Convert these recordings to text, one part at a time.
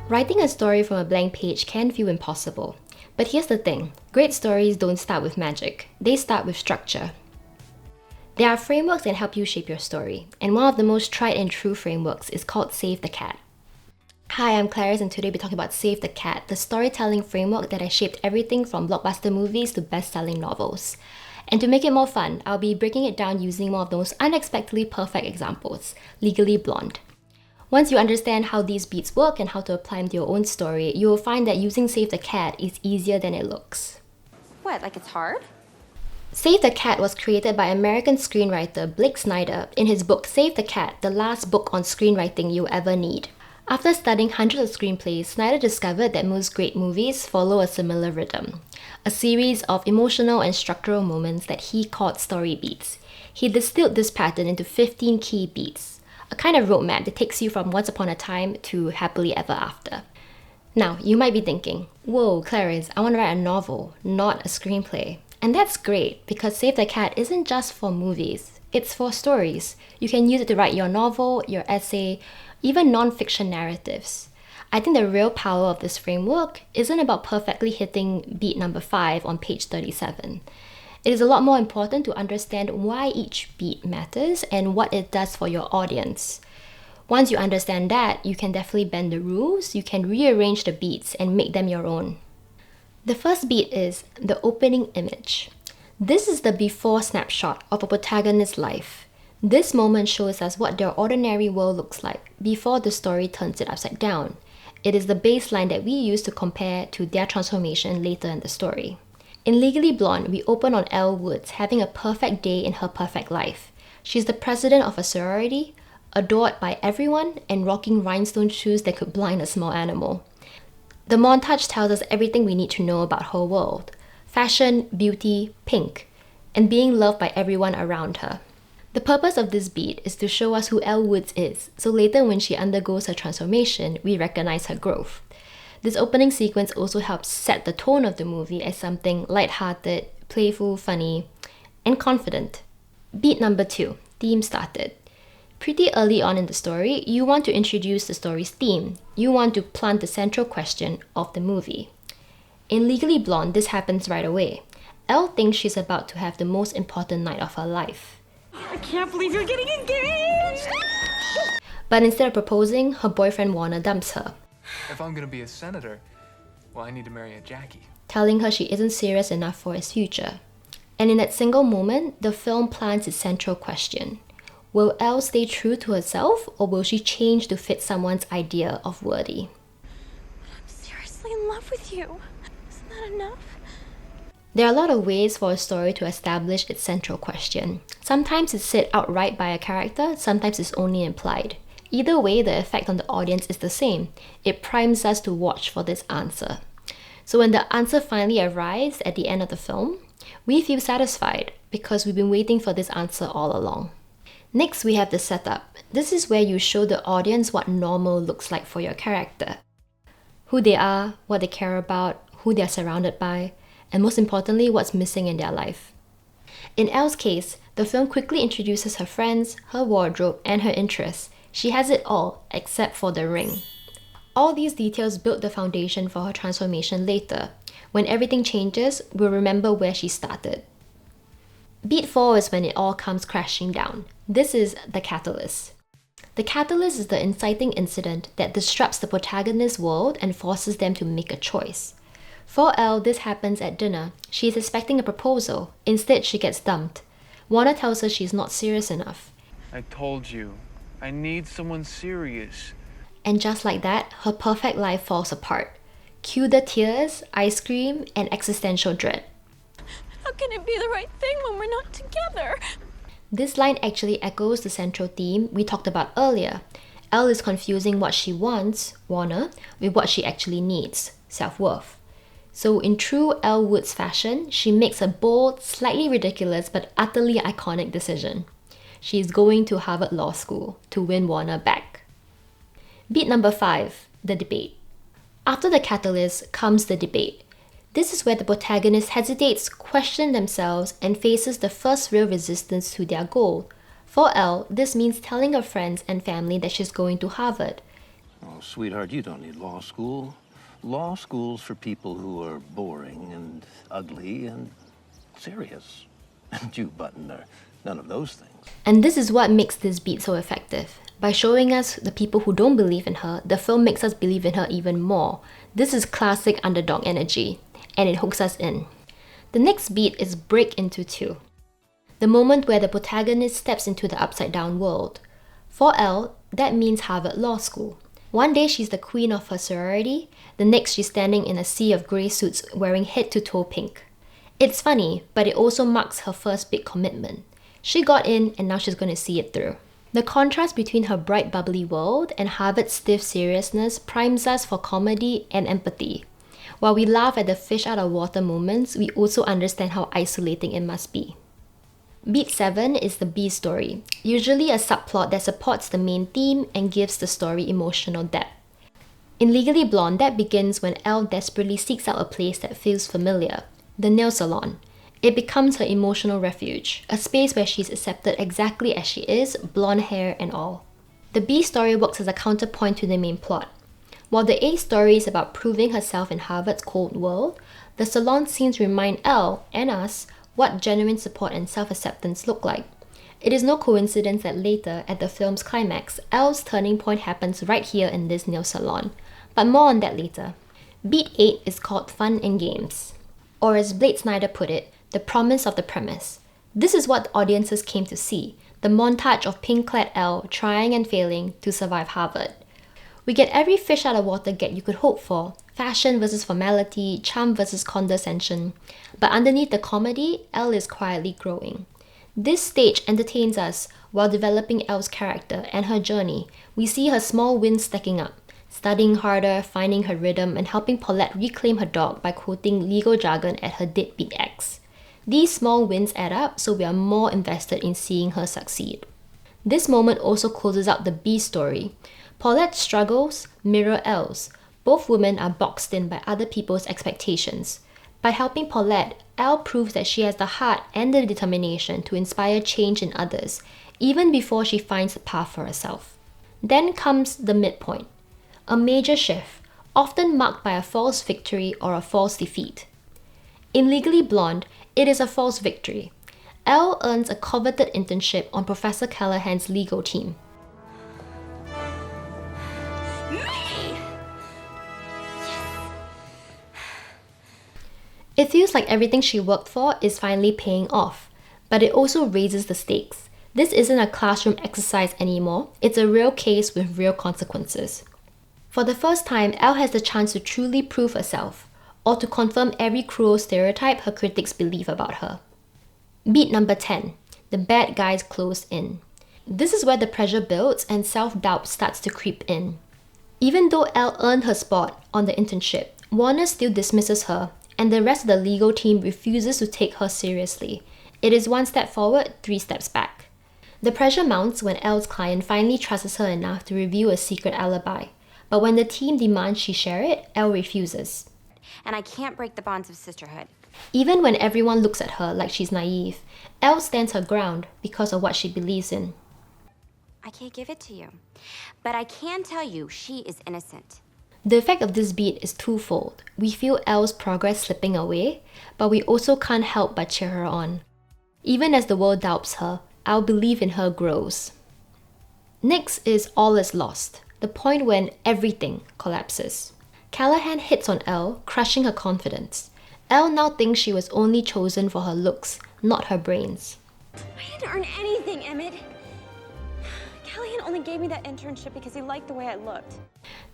Writing a story from a blank page can feel impossible. But here's the thing, great stories don't start with magic, they start with structure. There are frameworks that help you shape your story, and one of the most tried and true frameworks is called Save the Cat. Hi, I'm Clarice, and today we'll be talking about Save the Cat, the storytelling framework that has shaped everything from blockbuster movies to best-selling novels. And to make it more fun, I'll be breaking it down using one of the most unexpectedly perfect examples, Legally Blonde. Once you understand how these beats work and how to apply them to your own story, you will find that using Save the Cat is easier than it looks. What, like it's hard? Save the Cat was created by American screenwriter Blake Snyder in his book Save the Cat, the last book on screenwriting you'll ever need. After studying hundreds of screenplays, Snyder discovered that most great movies follow a similar rhythm, a series of emotional and structural moments that he called story beats. He distilled this pattern into 15 key beats, a kind of roadmap that takes you from once upon a time to happily ever after. Now, you might be thinking, whoa, Clarice, I want to write a novel, not a screenplay. And that's great, because Save the Cat isn't just for movies, it's for stories. You can use it to write your novel, your essay, even non-fiction narratives. I think the real power of this framework isn't about perfectly hitting beat number 5 on page 37. It is a lot more important to understand why each beat matters and what it does for your audience. Once you understand that, you can definitely bend the rules, you can rearrange the beats and make them your own. The first beat is the opening image. This is the before snapshot of a protagonist's life. This moment shows us what their ordinary world looks like before the story turns it upside down. It is the baseline that we use to compare to their transformation later in the story. In Legally Blonde, we open on Elle Woods having a perfect day in her perfect life. She's the president of a sorority, adored by everyone, and rocking rhinestone shoes that could blind a small animal. The montage tells us everything we need to know about her world: fashion, beauty, pink, and being loved by everyone around her. The purpose of this beat is to show us who Elle Woods is, so later when she undergoes her transformation, we recognize her growth. This opening sequence also helps set the tone of the movie as something lighthearted, playful, funny, and confident. Beat number 2, theme started. Pretty early on in the story, you want to introduce the story's theme. You want to plant the central question of the movie. In Legally Blonde, this happens right away. Elle thinks she's about to have the most important night of her life. I can't believe you're getting engaged! But instead of proposing, her boyfriend Warner dumps her, If I'm gonna be a senator, well, I need to marry a Jackie. telling her she isn't serious enough for his future. And in that single moment, the film plants its central question. Will Elle stay true to herself, or will she change to fit someone's idea of worthy? I'm seriously in love with you. Isn't that enough? There are a lot of ways for a story to establish its central question. Sometimes it's said outright by a character, sometimes it's only implied. Either way, the effect on the audience is the same. It primes us to watch for this answer. So when the answer finally arrives at the end of the film, we feel satisfied because we've been waiting for this answer all along. Next, we have the setup. This is where you show the audience what normal looks like for your character. Who they are, what they care about, who they are surrounded by, and most importantly, what's missing in their life. In Elle's case, the film quickly introduces her friends, her wardrobe, and her interests. She has it all, except for the ring. All these details build the foundation for her transformation later. When everything changes, we'll remember where she started. Beat 4 is when it all comes crashing down. This is the catalyst. The catalyst is the inciting incident that disrupts the protagonist's world and forces them to make a choice. For Elle, this happens at dinner. She is expecting a proposal. Instead, she gets dumped. Warner tells her she's not serious enough. I told you, I need someone serious. And just like that, her perfect life falls apart. Cue the tears, ice cream, and existential dread. How can it be the right thing when we're not together? This line actually echoes the central theme we talked about earlier. Elle is confusing what she wants, Warner, with what she actually needs, self-worth. So in true Elle Woods fashion, she makes a bold, slightly ridiculous but utterly iconic decision. She is going to Harvard Law School to win Warner back. Beat number 5, the debate. After the catalyst comes the debate. This is where the protagonist hesitates, questions themselves, and faces the first real resistance to their goal. For Elle, this means telling her friends and family that she's going to Harvard. Well, Oh, sweetheart, you don't need law school. Law school's for people who are boring and ugly and serious. And you, Button, are none of those things. And this is what makes this beat so effective. By showing us the people who don't believe in her, the film makes us believe in her even more. This is classic underdog energy, and it hooks us in. The next beat is Break Into Two, the moment where the protagonist steps into the upside-down world. For Elle, that means Harvard Law School. One day she's the queen of her sorority, the next she's standing in a sea of grey suits wearing head-to-toe pink. It's funny, but it also marks her first big commitment. She got in, and now she's going to see it through. The contrast between her bright bubbly world and Harvard's stiff seriousness primes us for comedy and empathy. While we laugh at the fish out of water moments, we also understand how isolating it must be. Beat 7 is the B story, usually a subplot that supports the main theme and gives the story emotional depth. In Legally Blonde, that begins when Elle desperately seeks out a place that feels familiar, the nail salon. It becomes her emotional refuge, a space where she's accepted exactly as she is, blonde hair and all. The B story works as a counterpoint to the main plot. While the A story is about proving herself in Harvard's cold world, the salon scenes remind Elle, and us, what genuine support and self-acceptance look like. It is no coincidence that later, at the film's climax, Elle's turning point happens right here in this nail salon. But more on that later. Beat 8 is called Fun and Games. Or as Blake Snyder put it, the promise of the premise. This is what audiences came to see, the montage of pink-clad Elle trying and failing to survive Harvard. We get every fish out of water gag you could hope for, fashion versus formality, charm versus condescension. But underneath the comedy, Elle is quietly growing. This stage entertains us while developing Elle's character and her journey. We see her small wins stacking up, studying harder, finding her rhythm, and helping Paulette reclaim her dog by quoting legal jargon at her deadbeat ex. These small wins add up, so we are more invested in seeing her succeed. This moment also closes out the B story. Paulette's struggles mirror Elle's. Both women are boxed in by other people's expectations. By helping Paulette, Elle proves that she has the heart and the determination to inspire change in others, even before she finds a path for herself. Then comes the midpoint, a major shift, often marked by a false victory or a false defeat. In Legally Blonde, it is a false victory. Elle earns a coveted internship on Professor Callahan's legal team. It feels like everything she worked for is finally paying off, but it also raises the stakes. This isn't a classroom exercise anymore, it's a real case with real consequences. For the first time, Elle has the chance to truly prove herself, or to confirm every cruel stereotype her critics believe about her. Beat number 10, the bad guys close in. This is where the pressure builds and self-doubt starts to creep in. Even though Elle earned her spot on the internship, Warner still dismisses her, and the rest of the legal team refuses to take her seriously. It is one step forward, 3 steps back. The pressure mounts when Elle's client finally trusts her enough to reveal a secret alibi. But when the team demands she share it, Elle refuses. And I can't break the bonds of sisterhood. Even when everyone looks at her like she's naive, Elle stands her ground because of what she believes in. I can't give it to you. But I can tell you she is innocent. The effect of this beat is twofold. We feel Elle's progress slipping away, but we also can't help but cheer her on. Even as the world doubts her, our belief in her grows. Next is All Is Lost, the point when everything collapses. Callahan hits on Elle, crushing her confidence. Elle now thinks she was only chosen for her looks, not her brains. I didn't earn anything, Emmett. Callahan only gave me that internship because he liked the way I looked.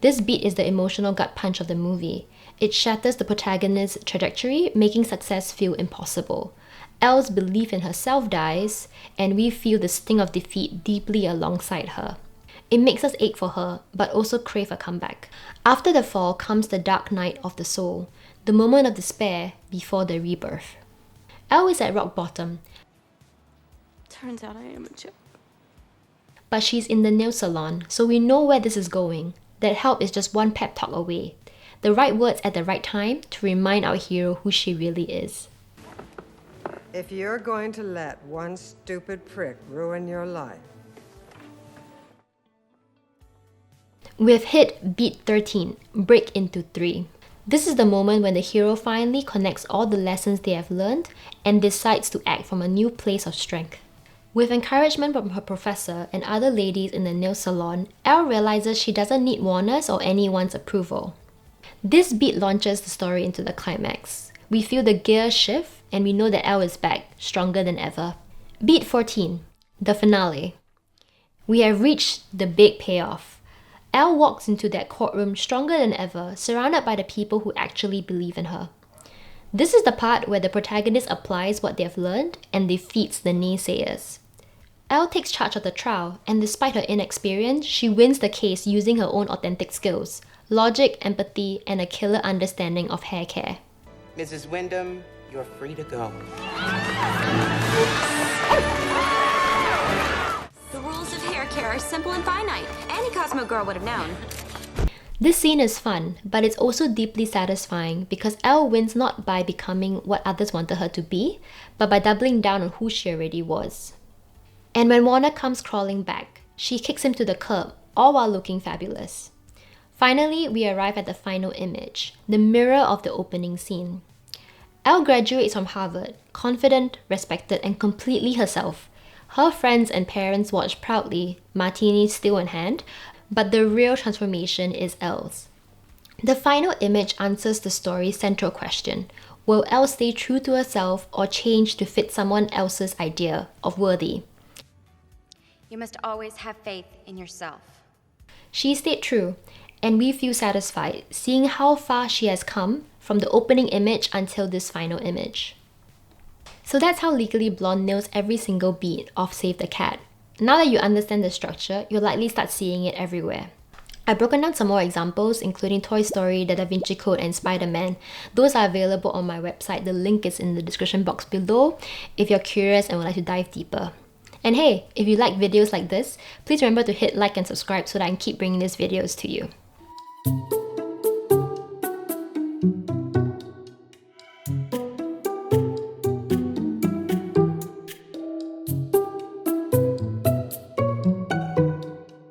This beat is the emotional gut punch of the movie. It shatters the protagonist's trajectory, making success feel impossible. Elle's belief in herself dies, and we feel the sting of defeat deeply alongside her. It makes us ache for her, but also crave a comeback. After the fall comes the dark night of the soul, the moment of despair before the rebirth. Elle is at rock bottom. Turns out I am a joke. But she's in the nail salon, so we know where this is going. That help is just one pep talk away. The right words at the right time to remind our hero who she really is. If you're going to let one stupid prick ruin your life. We've hit beat 13, break into 3. This is the moment when the hero finally connects all the lessons they have learned and decides to act from a new place of strength. With encouragement from her professor and other ladies in the nail salon, Elle realizes she doesn't need Warner's or anyone's approval. This beat launches the story into the climax. We feel the gear shift and we know that Elle is back, stronger than ever. Beat 14, the finale. We have reached the big payoff. Elle walks into that courtroom stronger than ever, surrounded by the people who actually believe in her. This is the part where the protagonist applies what they have learned and defeats the naysayers. Elle takes charge of the trial, and despite her inexperience, she wins the case using her own authentic skills, logic, empathy, and a killer understanding of hair care. Mrs. Wyndham, you're free to go. The rules of hair care are simple and finite. Any Cosmo girl would have known. This scene is fun, but it's also deeply satisfying because Elle wins not by becoming what others wanted her to be, but by doubling down on who she already was. And when Warner comes crawling back, she kicks him to the curb, all while looking fabulous. Finally, we arrive at the final image, the mirror of the opening scene. Elle graduates from Harvard, confident, respected, and completely herself. Her friends and parents watch proudly, martinis still in hand, but the real transformation is Elle's. The final image answers the story's central question. Will Elle stay true to herself or change to fit someone else's idea of worthy? You must always have faith in yourself. She stayed true, and we feel satisfied seeing how far she has come from the opening image until this final image. So that's how Legally Blonde nails every single beat of Save the Cat. Now that you understand the structure, you'll likely start seeing it everywhere. I've broken down some more examples, including Toy Story, The Da Vinci Code, and Spider-Man. Those are available on my website. The link is in the description box below if you're curious and would like to dive deeper. And hey, if you like videos like this, please remember to hit like and subscribe so that I can keep bringing these videos to you.